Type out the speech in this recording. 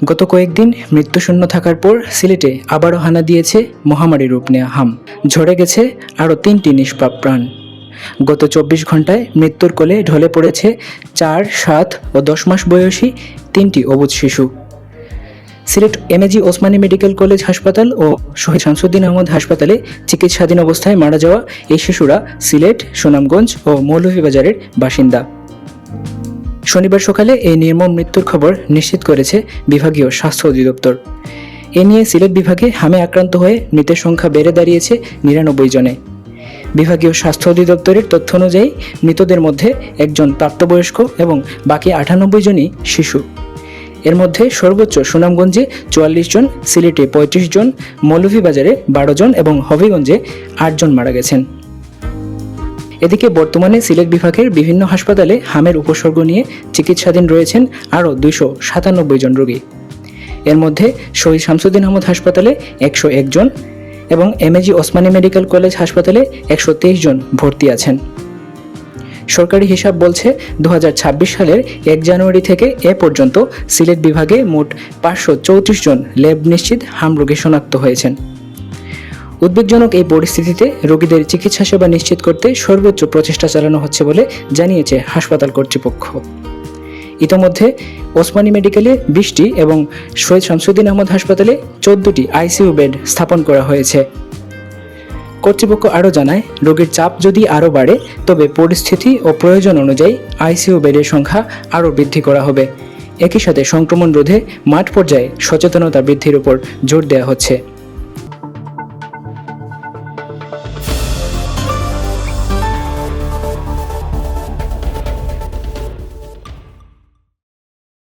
গত কয়েকদিন মৃত্যুশূন্য থাকার পর সিলেটে আবারও হানা দিয়েছে মহামারী রূপ নেয়া হাম। ঝরে গেছে আরও 3টি নিষ্পাপ প্রাণ। গত 24 ঘন্টায় মৃত্যুর কোলে ঢলে পড়েছে 4, 7 ও 10 মাস বয়সী 3টি অবুঝ শিশু। Sylhet MAG Osmani medical college হাসপাতাল ও শহীদ শামসুদ্দিন আহমদ হাসপাতালে চিকিৎসাধীন অবস্থায় মারা যাওয়া এই শিশুরা সিলেট, সুনামগঞ্জ ও মৌলভীবাজারের বাসিন্দা। শনিবার সকালে এই নির্মম মৃত্যুর খবর নিশ্চিত করেছে বিভাগীয় স্বাস্থ্য অধিদপ্তর। এ নিয়ে সিলেট বিভাগে হামে আক্রান্ত হয়ে মৃতের সংখ্যা বেড়ে দাঁড়িয়েছে 99 জনে। বিভাগীয় স্বাস্থ্য অধিদপ্তরের তথ্য অনুযায়ী মৃতদের মধ্যে একজন প্রাপ্তবয়স্ক এবং বাকি 98 জনই শিশু। এর মধ্যে সর্বোচ্চ সুনামগঞ্জে 44 জন, সিলেটে 35 জন, মৌলভীবাজারে 12 জন এবং হবিগঞ্জে 8 জন মারা গেছেন। এদিকে বর্তমানে সিলেট বিভাগের বিভিন্ন হাসপাতালে হামের উপসর্গ নিয়ে চিকিৎসাধীন রয়েছেন আরও 297 জন রোগী। এর মধ্যে শহীদ শামসুদ্দিন আহমদ হাসপাতালে 101 জন এবং এমএজি ওসমানী মেডিকেল কলেজ হাসপাতালে 123 জন ভর্তি আছেন। সরকারি হিসাব বলছে 2026 সালের 1 জানুয়ারি থেকে এ পর্যন্ত সিলেট বিভাগে মোট 534 জন ল্যাব নিশ্চিত হাম রোগী শনাক্ত হয়েছেন। উদ্বেগজনক এই পরিস্থিতিতে রোগীদের চিকিৎসা সেবা নিশ্চিত করতে সর্বোচ্চ প্রচেষ্টা চালানো হচ্ছে বলে জানিয়েছে হাসপাতাল কর্তৃপক্ষ। ইতোমধ্যে ওসমানী মেডিকেলে 20টি এবং শহীদ শামসুদ্দিন আহমদ হাসপাতালে 14টি আইসিইউ বেড স্থাপন করা হয়েছে। কর্তৃপক্ষ আরও জানায়, রোগীর চাপ যদি আরও বাড়ে তবে পরিস্থিতি ও প্রয়োজন অনুযায়ী আইসিইউ বেডের সংখ্যা আরও বৃদ্ধি করা হবে। একই সাথে সংক্রমণ রোধে মাঠ পর্যায়ে সচেতনতা বৃদ্ধির উপর জোর দেওয়া হচ্ছে।